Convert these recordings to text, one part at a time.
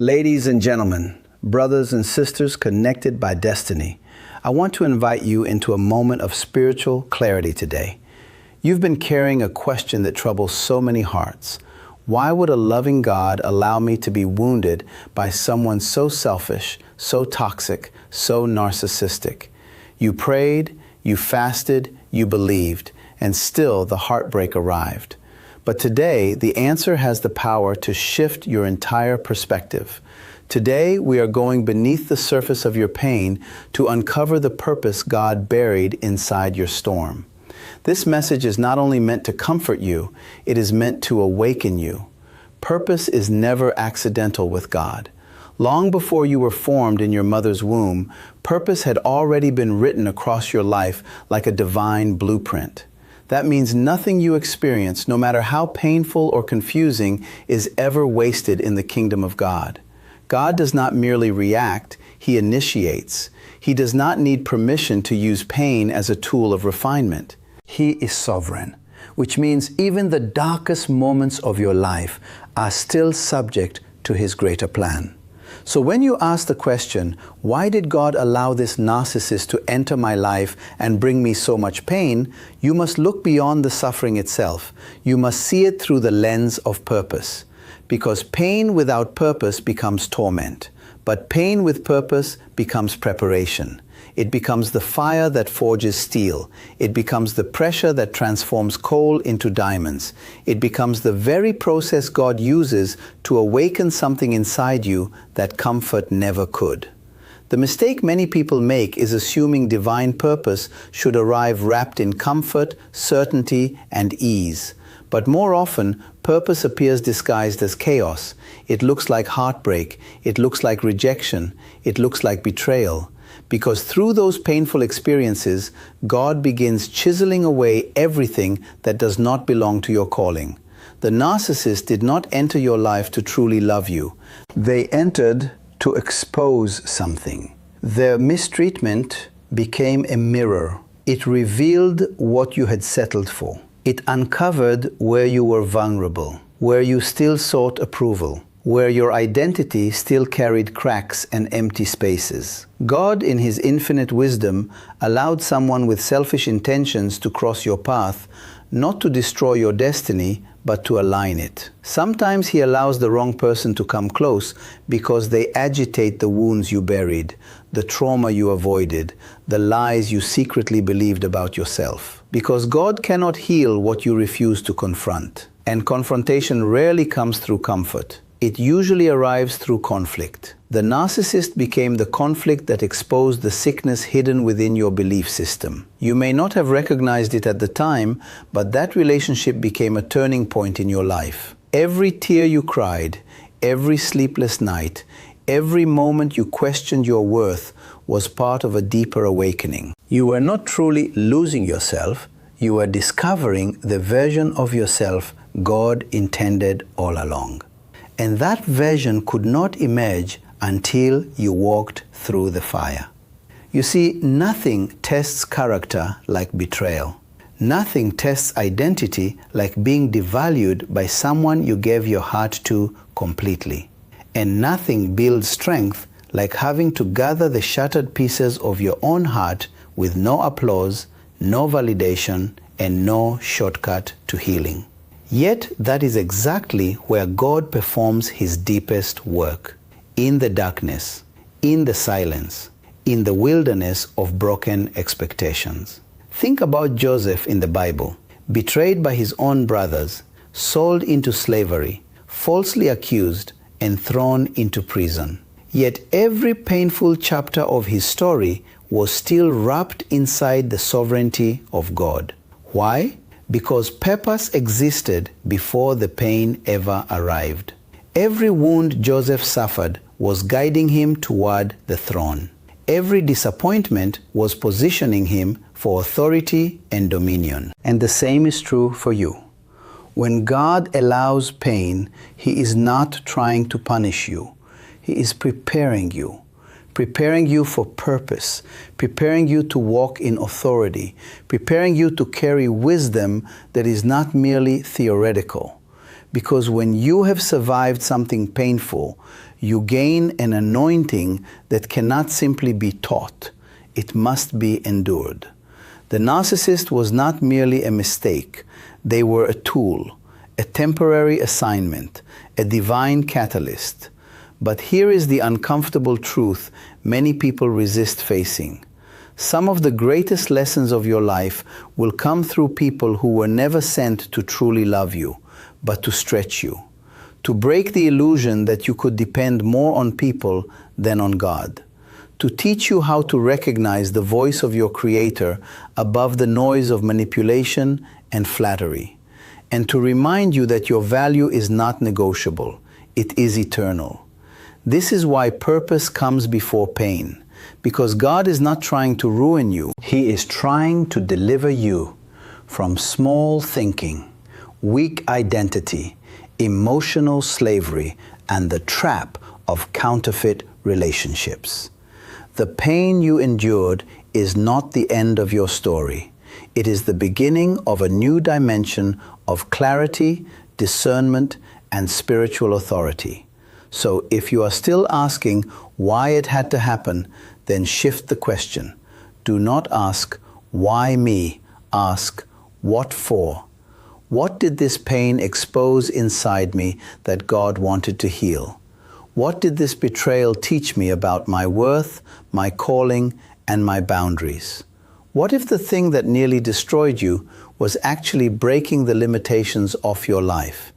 Ladies and gentlemen, brothers and sisters connected by destiny, I want to invite you into a moment of spiritual clarity today. You've been carrying a question that troubles so many hearts. Why would a loving God allow me to be wounded by someone so selfish, so toxic, so narcissistic? You prayed, you fasted, you believed, and still the heartbreak arrived. But today, the answer has the power to shift your entire perspective. Today, we are going beneath the surface of your pain to uncover the purpose God buried inside your storm. This message is not only meant to comfort you, it is meant to awaken you. Purpose is never accidental with God. Long before you were formed in your mother's womb, purpose had already been written across your life like a divine blueprint. That means nothing you experience, no matter how painful or confusing, is ever wasted in the kingdom of God. God does not merely react, He initiates. He does not need permission to use pain as a tool of refinement. He is sovereign, which means even the darkest moments of your life are still subject to His greater plan. So when you ask the question, why did God allow this narcissist to enter my life and bring me so much pain, you must look beyond the suffering itself. You must see it through the lens of purpose. Because pain without purpose becomes torment, but pain with purpose becomes preparation. It becomes the fire that forges steel. It becomes the pressure that transforms coal into diamonds. It becomes the very process God uses to awaken something inside you that comfort never could. The mistake many people make is assuming divine purpose should arrive wrapped in comfort, certainty, and ease. But more often, purpose appears disguised as chaos. It looks like heartbreak. It looks like rejection. It looks like betrayal. Because through those painful experiences, God begins chiseling away everything that does not belong to your calling. The narcissist did not enter your life to truly love you. They entered to expose something. Their mistreatment became a mirror. It revealed what you had settled for. It uncovered where you were vulnerable, where you still sought approval, where your identity still carried cracks and empty spaces. God, in His infinite wisdom, allowed someone with selfish intentions to cross your path, not to destroy your destiny, but to align it. Sometimes He allows the wrong person to come close because they agitate the wounds you buried, the trauma you avoided, the lies you secretly believed about yourself. Because God cannot heal what you refuse to confront. And confrontation rarely comes through comfort. It usually arrives through conflict. The narcissist became the conflict that exposed the sickness hidden within your belief system. You may not have recognized it at the time, but that relationship became a turning point in your life. Every tear you cried, every sleepless night, every moment you questioned your worth was part of a deeper awakening. You were not truly losing yourself, you were discovering the version of yourself God intended all along. And that version could not emerge until you walked through the fire. You see, nothing tests character like betrayal. Nothing tests identity like being devalued by someone you gave your heart to completely. And nothing builds strength like having to gather the shattered pieces of your own heart with no applause, no validation, and no shortcut to healing. Yet that is exactly where God performs His deepest work. In the darkness, in the silence, in the wilderness of broken expectations. Think about Joseph in the Bible, betrayed by his own brothers, sold into slavery, falsely accused, and thrown into prison. Yet every painful chapter of his story was still wrapped inside the sovereignty of God. Why? Because purpose existed before the pain ever arrived. Every wound Joseph suffered was guiding him toward the throne. Every disappointment was positioning him for authority and dominion. And the same is true for you. When God allows pain, He is not trying to punish you. He is preparing you. Preparing you for purpose, preparing you to walk in authority, preparing you to carry wisdom that is not merely theoretical. Because when you have survived something painful, You gain an anointing that cannot simply be taught. It must be endured. The narcissist was not merely a mistake. They were a tool, a temporary assignment, a divine catalyst. But here is the uncomfortable truth many people resist facing. Some of the greatest lessons of your life will come through people who were never sent to truly love you, but to stretch you, to break the illusion that you could depend more on people than on God, to teach you how to recognize the voice of your Creator above the noise of manipulation and flattery, and to remind you that your value is not negotiable, it is eternal. This is why purpose comes before pain, because God is not trying to ruin you. He is trying to deliver you from small thinking, weak identity, emotional slavery, and the trap of counterfeit relationships. The pain you endured is not the end of your story. It is the beginning of a new dimension of clarity, discernment, and spiritual authority. So if you are still asking why it had to happen, then shift the question. Do not ask, why me? Ask, what for? What did this pain expose inside me that God wanted to heal? What did this betrayal teach me about my worth, my calling, and my boundaries? What if the thing that nearly destroyed you was actually breaking the limitations of your life?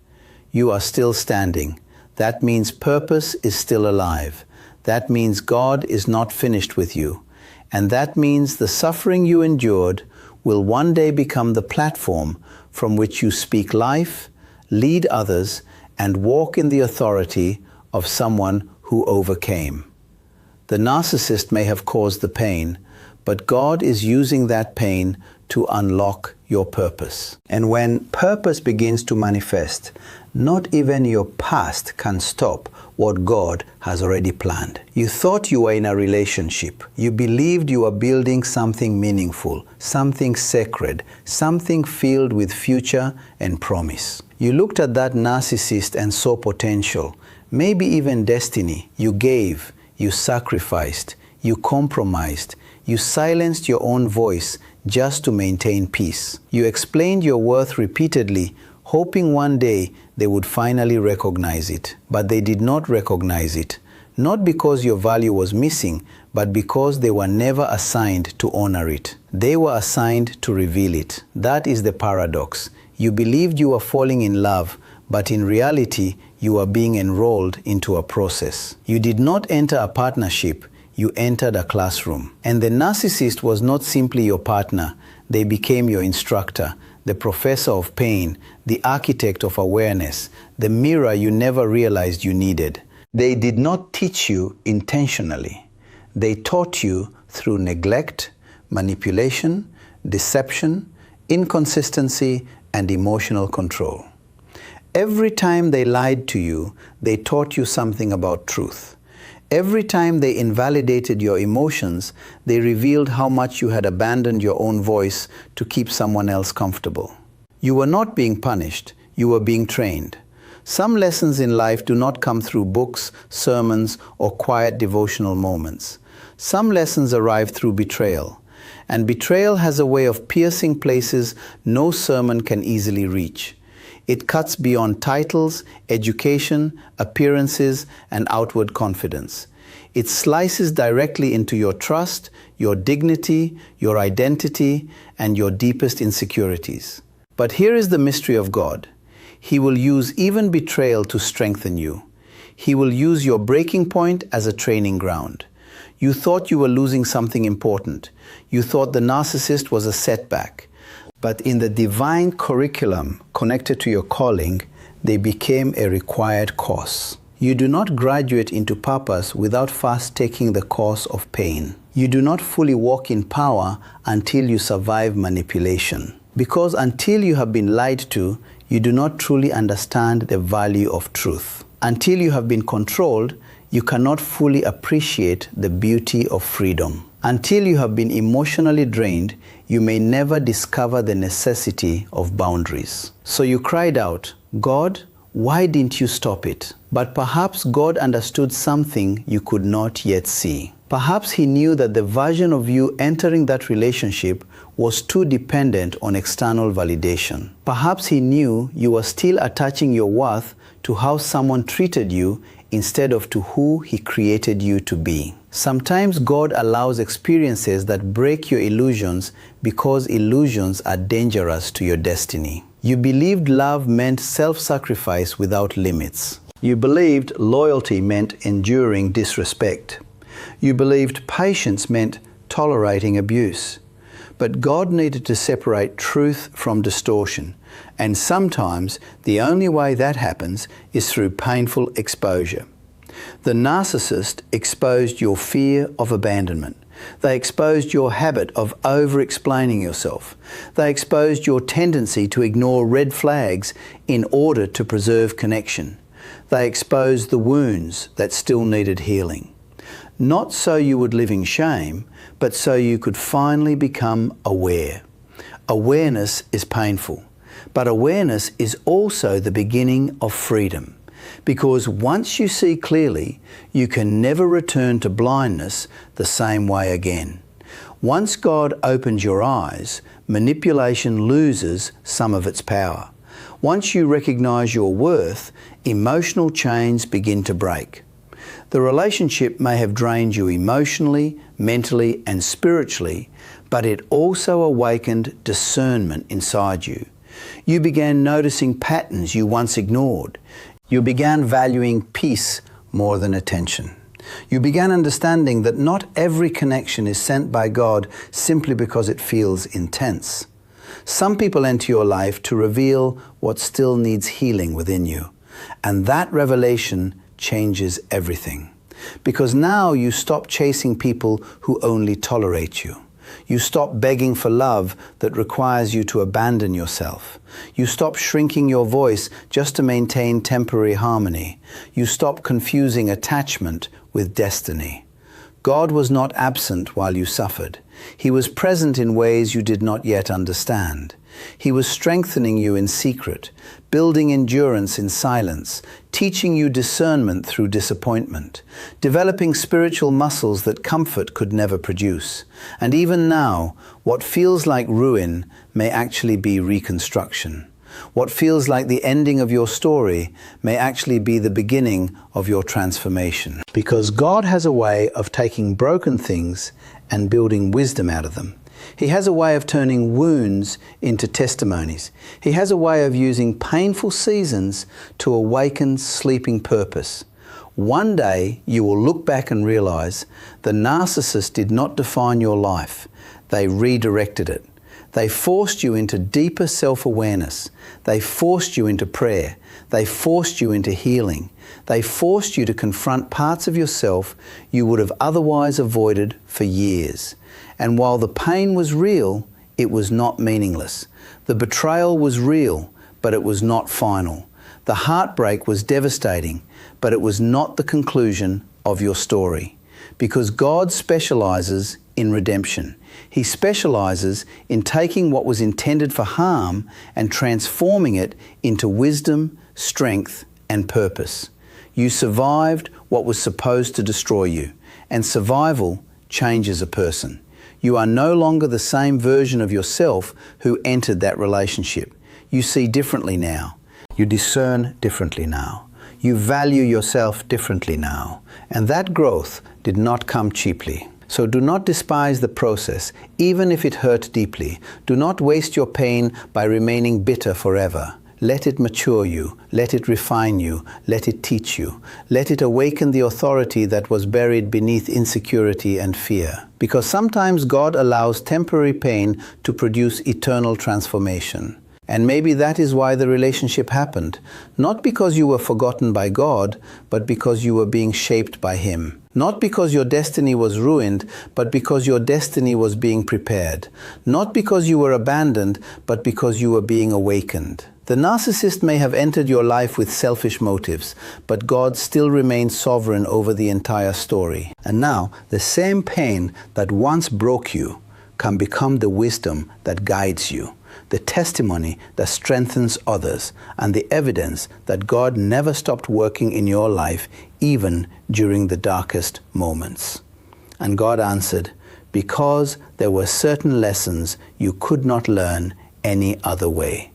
You are still standing. That means purpose is still alive. That means God is not finished with you. And that means the suffering you endured will one day become the platform from which you speak life, lead others, and walk in the authority of someone who overcame. The narcissist may have caused the pain, but God is using that pain to unlock your purpose. And when purpose begins to manifest, not even your past can stop what God has already planned. You thought you were in a relationship. You believed you were building something meaningful, something sacred, something filled with future and promise. You looked at that narcissist and saw potential, maybe even destiny. You gave, you sacrificed, you compromised, you silenced your own voice just to maintain peace. You explained your worth repeatedly, hoping one day they would finally recognize it. But they did not recognize it, not because your value was missing, but because they were never assigned to honor it. They were assigned to reveal it. That is the paradox. You believed you were falling in love, but in reality, you are being enrolled into a process. You did not enter a partnership, you entered a classroom. And the narcissist was not simply your partner, they became your instructor, the professor of pain, the architect of awareness, the mirror you never realized you needed. They did not teach you intentionally. They taught you through neglect, manipulation, deception, inconsistency, and emotional control. Every time they lied to you, they taught you something about truth. Every time they invalidated your emotions, they revealed how much you had abandoned your own voice to keep someone else comfortable. You were not being punished, you were being trained. Some lessons in life do not come through books, sermons, or quiet devotional moments. Some lessons arrive through betrayal. And betrayal has a way of piercing places no sermon can easily reach. It cuts beyond titles, education, appearances, and outward confidence. It slices directly into your trust, your dignity, your identity, and your deepest insecurities. But here is the mystery of God. He will use even betrayal to strengthen you. He will use your breaking point as a training ground. You thought you were losing something important. You thought the narcissist was a setback. But in the divine curriculum connected to your calling, they became a required course. You do not graduate into purpose without first taking the course of pain. You do not fully walk in power until you survive manipulation. Because until you have been lied to, you do not truly understand the value of truth. Until you have been controlled, you cannot fully appreciate the beauty of freedom. Until you have been emotionally drained, you may never discover the necessity of boundaries. So you cried out, God, why didn't you stop it? But perhaps God understood something you could not yet see. Perhaps He knew that the version of you entering that relationship was too dependent on external validation. Perhaps He knew you were still attaching your worth to how someone treated you instead of to who He created you to be. Sometimes God allows experiences that break your illusions because illusions are dangerous to your destiny. You believed love meant self-sacrifice without limits. You believed loyalty meant enduring disrespect. You believed patience meant tolerating abuse. But God needed to separate truth from distortion, and sometimes the only way that happens is through painful exposure. The narcissist exposed your fear of abandonment. They exposed your habit of over-explaining yourself. They exposed your tendency to ignore red flags in order to preserve connection. They exposed the wounds that still needed healing. Not so you would live in shame, but so you could finally become aware. Awareness is painful, but awareness is also the beginning of freedom. Because once you see clearly, you can never return to blindness the same way again. Once God opens your eyes, manipulation loses some of its power. Once you recognize your worth, emotional chains begin to break. The relationship may have drained you emotionally, mentally, and spiritually, but it also awakened discernment inside you. You began noticing patterns you once ignored. You began valuing peace more than attention. You began understanding that not every connection is sent by God simply because it feels intense. Some people enter your life to reveal what still needs healing within you, and that revelation changes everything. Because now you stop chasing people who only tolerate you. You stop begging for love that requires you to abandon yourself. You stop shrinking your voice just to maintain temporary harmony. You stop confusing attachment with destiny. God was not absent while you suffered. He was present in ways you did not yet understand. He was strengthening you in secret, building endurance in silence, teaching you discernment through disappointment, developing spiritual muscles that comfort could never produce. And even now, what feels like ruin may actually be reconstruction. What feels like the ending of your story may actually be the beginning of your transformation. Because God has a way of taking broken things and building wisdom out of them. He has a way of turning wounds into testimonies. He has a way of using painful seasons to awaken sleeping purpose. One day you will look back and realize the narcissist did not define your life. They redirected it. They forced you into deeper self-awareness. They forced you into prayer. They forced you into healing. They forced you to confront parts of yourself you would have otherwise avoided for years. And while the pain was real, it was not meaningless. The betrayal was real, but it was not final. The heartbreak was devastating, but it was not the conclusion of your story. Because God specializes in redemption. He specializes in taking what was intended for harm and transforming it into wisdom, strength, and purpose. You survived what was supposed to destroy you, and survival changes a person. You are no longer the same version of yourself who entered that relationship. You see differently now. You discern differently now. You value yourself differently now. And that growth did not come cheaply. So do not despise the process, even if it hurt deeply. Do not waste your pain by remaining bitter forever. Let it mature you. Let it refine you. Let it teach you. Let it awaken the authority that was buried beneath insecurity and fear. Because sometimes God allows temporary pain to produce eternal transformation. And maybe that is why the relationship happened. Not because you were forgotten by God, but because you were being shaped by Him. Not because your destiny was ruined, but because your destiny was being prepared. Not because you were abandoned, but because you were being awakened. The narcissist may have entered your life with selfish motives, but God still remains sovereign over the entire story. And now, the same pain that once broke you can become the wisdom that guides you. the testimony that strengthens others, and the evidence that God never stopped working in your life, even during the darkest moments. And God answered, because there were certain lessons you could not learn any other way.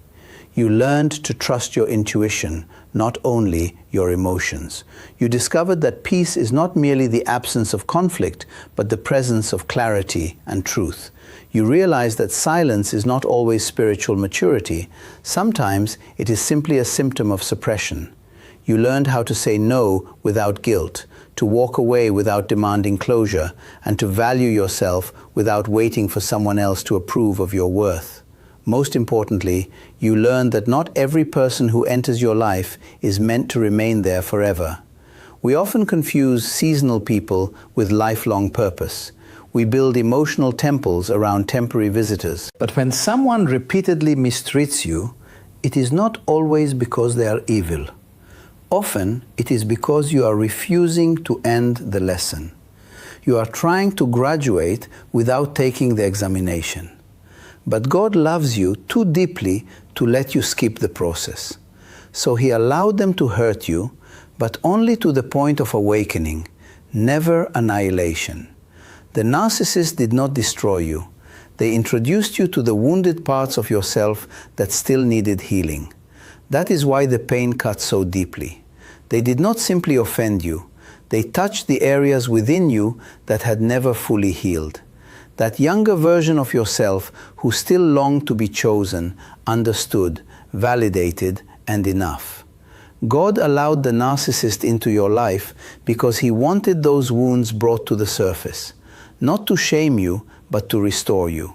You learned to trust your intuition, not only your emotions. You discovered that peace is not merely the absence of conflict, but the presence of clarity and truth. You realized that silence is not always spiritual maturity. Sometimes it is simply a symptom of suppression. You learned how to say no without guilt, to walk away without demanding closure, and to value yourself without waiting for someone else to approve of your worth. Most importantly, you learned that not every person who enters your life is meant to remain there forever. We often confuse seasonal people with lifelong purpose. We build emotional temples around temporary visitors. But when someone repeatedly mistreats you, it is not always because they are evil. Often, it is because you are refusing to end the lesson. You are trying to graduate without taking the examination. But God loves you too deeply to let you skip the process. So He allowed them to hurt you, but only to the point of awakening, never annihilation. The narcissist did not destroy you. They introduced you to the wounded parts of yourself that still needed healing. That is why the pain cut so deeply. They did not simply offend you. They touched the areas within you that had never fully healed. That younger version of yourself who still longed to be chosen, understood, validated, and enough. God allowed the narcissist into your life because He wanted those wounds brought to the surface, not to shame you, but to restore you.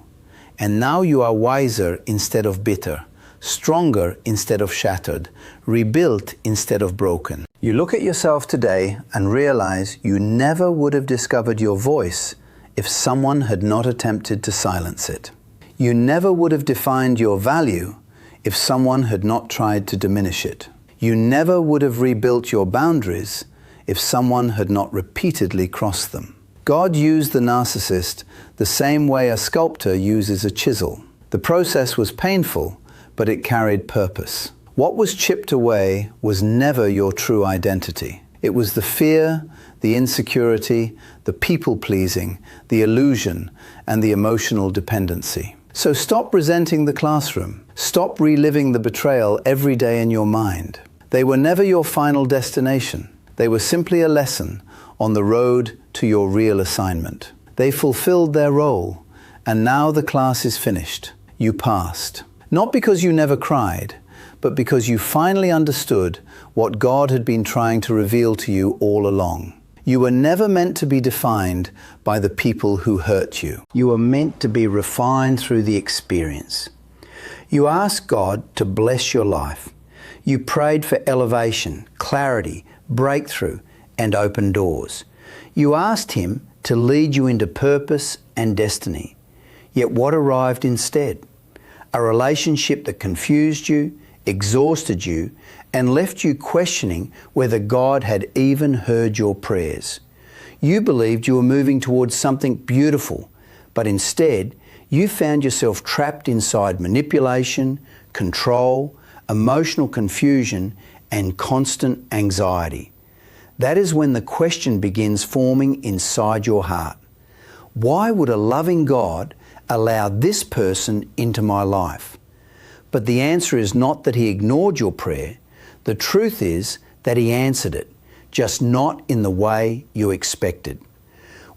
And now you are wiser instead of bitter, stronger instead of shattered, rebuilt instead of broken. You look at yourself today and realize you never would have discovered your voice if someone had not attempted to silence it. You never would have defined your value if someone had not tried to diminish it. You never would have rebuilt your boundaries if someone had not repeatedly crossed them. God used the narcissist the same way a sculptor uses a chisel. The process was painful, but it carried purpose. What was chipped away was never your true identity. It was the fear, the insecurity, the people-pleasing, the illusion, and the emotional dependency. So stop resenting the classroom. Stop reliving the betrayal every day in your mind. They were never your final destination. They were simply a lesson on the road to your real assignment. They fulfilled their role, and now the class is finished. You passed. Not because you never cried, but because you finally understood what God had been trying to reveal to you all along. You were never meant to be defined by the people who hurt you. You were meant to be refined through the experience. You asked God to bless your life. You prayed for elevation, clarity, breakthrough, and open doors. You asked Him to lead you into purpose and destiny. Yet what arrived instead? A relationship that confused you, exhausted you, and left you questioning whether God had even heard your prayers. You believed you were moving towards something beautiful, but instead you found yourself trapped inside manipulation, control, emotional confusion, and constant anxiety. That is when the question begins forming inside your heart. Why would a loving God allow this person into my life? But the answer is not that He ignored your prayer. The truth is that He answered it, just not in the way you expected.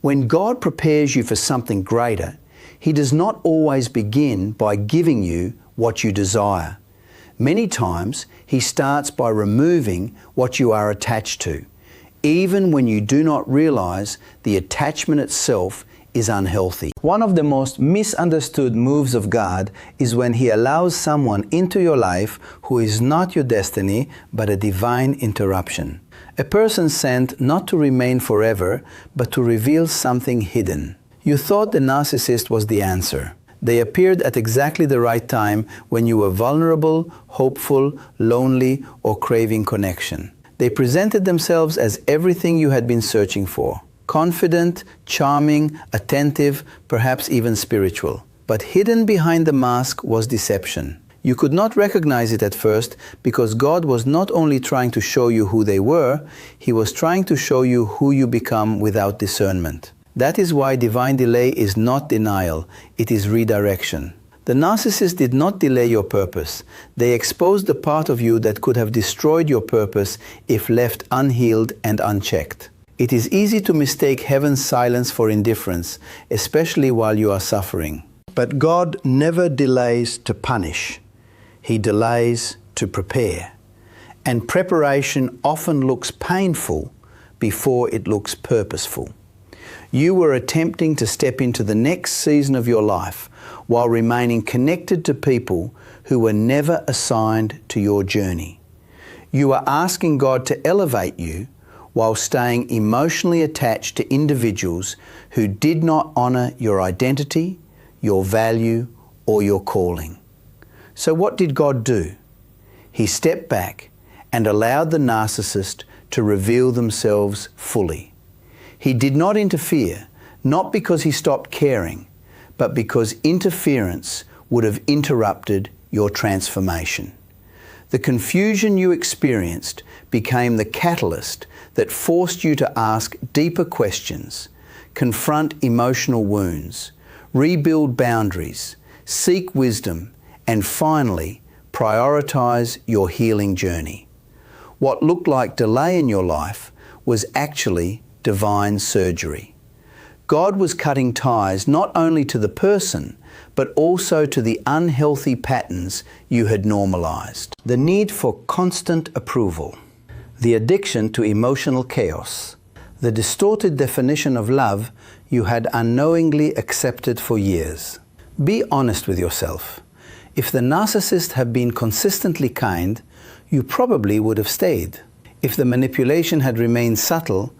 When God prepares you for something greater, He does not always begin by giving you what you desire. Many times, He starts by removing what you are attached to, even when you do not realize the attachment itself is unhealthy. One of the most misunderstood moves of God is when He allows someone into your life who is not your destiny, but a divine interruption. A person sent not to remain forever, but to reveal something hidden. You thought the narcissist was the answer. They appeared at exactly the right time when you were vulnerable, hopeful, lonely, or craving connection. They presented themselves as everything you had been searching for. Confident, charming, attentive, perhaps even spiritual. But hidden behind the mask was deception. You could not recognize it at first because God was not only trying to show you who they were, He was trying to show you who you become without discernment. That is why divine delay is not denial, it is redirection. The narcissist did not delay your purpose. They exposed the part of you that could have destroyed your purpose if left unhealed and unchecked. It is easy to mistake heaven's silence for indifference, especially while you are suffering. But God never delays to punish. He delays to prepare. And preparation often looks painful before it looks purposeful. You were attempting to step into the next season of your life while remaining connected to people who were never assigned to your journey. You are asking God to elevate you while staying emotionally attached to individuals who did not honor your identity, your value, or your calling. So what did God do? He stepped back and allowed the narcissist to reveal themselves fully. He did not interfere, not because he stopped caring, but because interference would have interrupted your transformation. The confusion you experienced became the catalyst that forced you to ask deeper questions, confront emotional wounds, rebuild boundaries, seek wisdom, and finally, prioritize your healing journey. What looked like delay in your life was actually divine surgery. God was cutting ties not only to the person, but also to the unhealthy patterns you had normalized. The need for constant approval, the addiction to emotional chaos, the distorted definition of love you had unknowingly accepted for years. Be honest with yourself. If the narcissist had been consistently kind, you probably would have stayed. If the manipulation had remained subtle,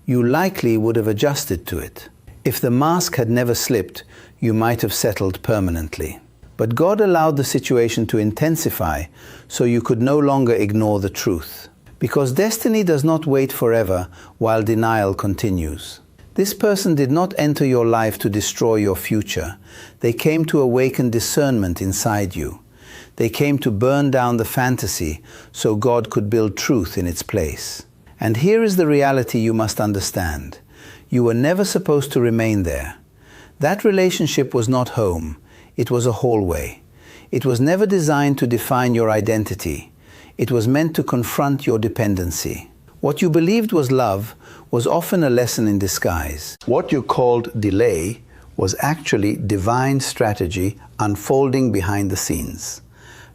you likely would have adjusted to it. If the mask had never slipped, you might have settled permanently. But God allowed the situation to intensify so you could no longer ignore the truth. Because destiny does not wait forever while denial continues. This person did not enter your life to destroy your future. They came to awaken discernment inside you. They came to burn down the fantasy so God could build truth in its place. And here is the reality you must understand. You were never supposed to remain there. That relationship was not home. It was a hallway. It was never designed to define your identity. It was meant to confront your dependency. What you believed was love was often a lesson in disguise. What you called delay was actually divine strategy unfolding behind the scenes.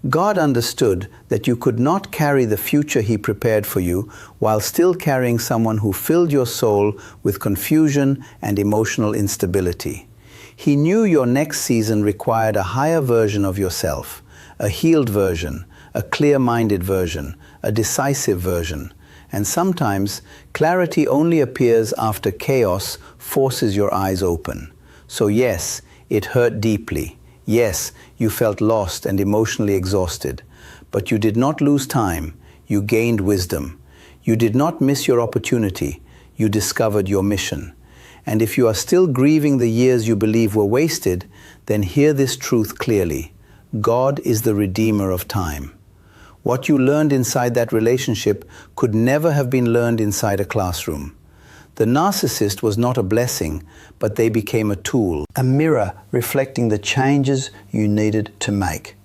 God understood that you could not carry the future He prepared for you while still carrying someone who filled your soul with confusion and emotional instability. He knew your next season required a higher version of yourself, a healed version, a clear-minded version, a decisive version. And sometimes clarity only appears after chaos forces your eyes open. So yes, it hurt deeply. Yes, you felt lost and emotionally exhausted. But you did not lose time. You gained wisdom. You did not miss your opportunity. You discovered your mission. And if you are still grieving the years you believe were wasted, then hear this truth clearly. God is the redeemer of time. What you learned inside that relationship could never have been learned inside a classroom. The narcissist was not a blessing, but they became a tool, a mirror reflecting the changes you needed to make,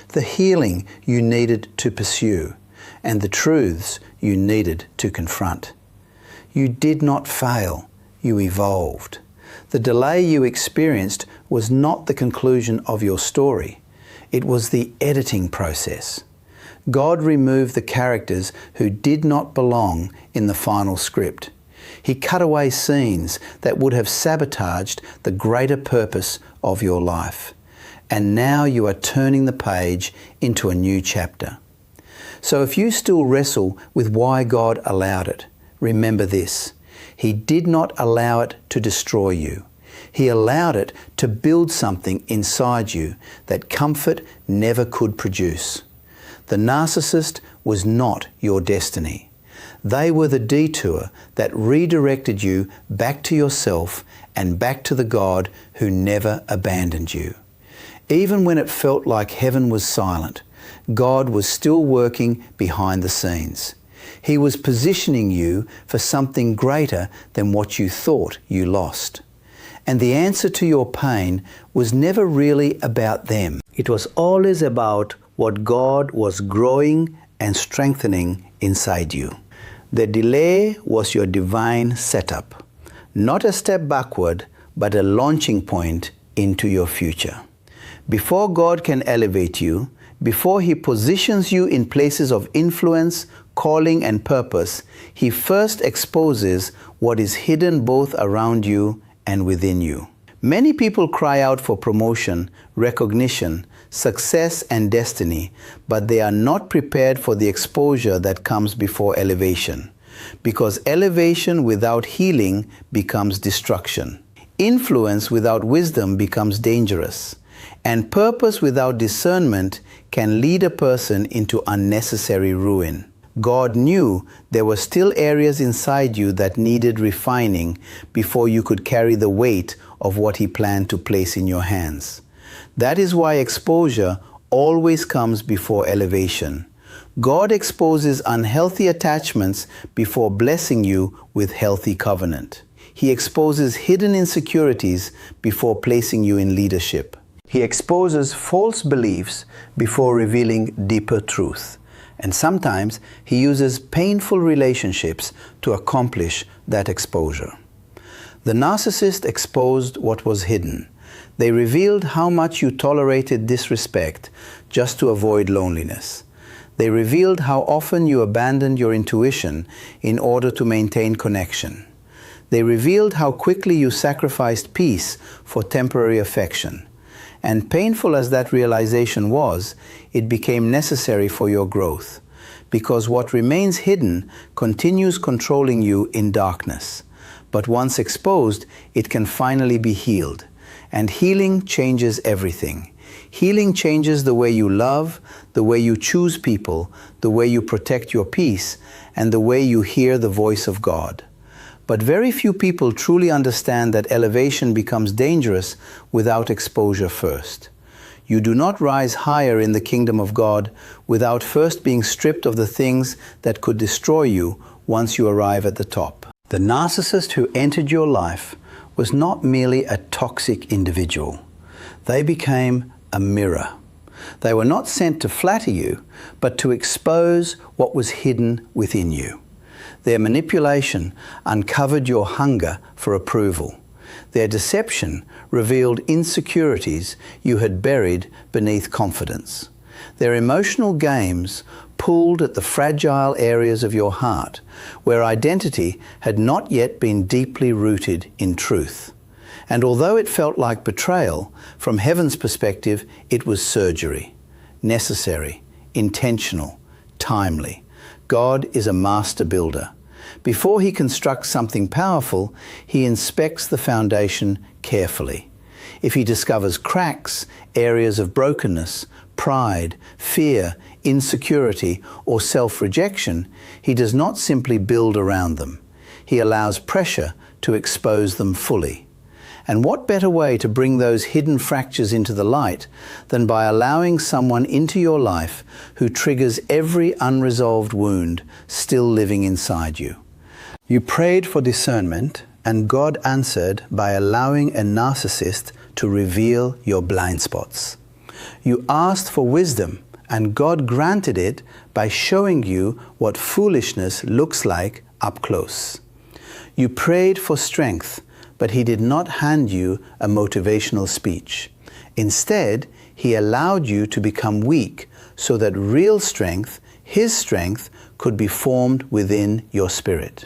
the healing you needed to pursue, and the truths you needed to confront. You did not fail, you evolved. The delay you experienced was not the conclusion of your story. It was the editing process. God removed the characters who did not belong in the final script. He cut away scenes that would have sabotaged the greater purpose of your life. And now you are turning the page into a new chapter. So if you still wrestle with why God allowed it, remember this. He did not allow it to destroy you. He allowed it to build something inside you that comfort never could produce. The narcissist was not your destiny. They were the detour that redirected you back to yourself and back to the God who never abandoned you. Even when it felt like heaven was silent, God was still working behind the scenes. He was positioning you for something greater than what you thought you lost. And the answer to your pain was never really about them. It was always about what God was growing and strengthening inside you. The delay was your divine setup, not a step backward, but a launching point into your future. Before God can elevate you, before He positions you in places of influence, calling, and purpose, He first exposes what is hidden both around you and within you. Many people cry out for promotion, recognition, success, and destiny, but they are not prepared for the exposure that comes before elevation. Because elevation without healing becomes destruction. Influence without wisdom becomes dangerous. And purpose without discernment can lead a person into unnecessary ruin. God knew there were still areas inside you that needed refining before you could carry the weight of what He planned to place in your hands. That is why exposure always comes before elevation. God exposes unhealthy attachments before blessing you with healthy covenant. He exposes hidden insecurities before placing you in leadership. He exposes false beliefs before revealing deeper truth. And sometimes He uses painful relationships to accomplish that exposure. The narcissist exposed what was hidden. They revealed how much you tolerated disrespect just to avoid loneliness. They revealed how often you abandoned your intuition in order to maintain connection. They revealed how quickly you sacrificed peace for temporary affection. And painful as that realization was, it became necessary for your growth. Because what remains hidden continues controlling you in darkness. But once exposed, it can finally be healed. And healing changes everything. Healing changes the way you love, the way you choose people, the way you protect your peace, and the way you hear the voice of God. But very few people truly understand that elevation becomes dangerous without exposure first. You do not rise higher in the kingdom of God without first being stripped of the things that could destroy you once you arrive at the top. The narcissist who entered your life was not merely a toxic individual. They became a mirror. They were not sent to flatter you, but to expose what was hidden within you. Their manipulation uncovered your hunger for approval. Their deception revealed insecurities you had buried beneath confidence. Their emotional games pulled at the fragile areas of your heart, where identity had not yet been deeply rooted in truth. And although it felt like betrayal, from heaven's perspective, it was surgery, necessary, intentional, timely. God is a master builder. Before He constructs something powerful, He inspects the foundation carefully. If He discovers cracks, areas of brokenness, pride, fear, insecurity, or self-rejection, He does not simply build around them. He allows pressure to expose them fully. And what better way to bring those hidden fractures into the light than by allowing someone into your life who triggers every unresolved wound still living inside you? You prayed for discernment, and God answered by allowing a narcissist to reveal your blind spots. You asked for wisdom, and God granted it by showing you what foolishness looks like up close. You prayed for strength, but He did not hand you a motivational speech. Instead, He allowed you to become weak so that real strength, His strength, could be formed within your spirit.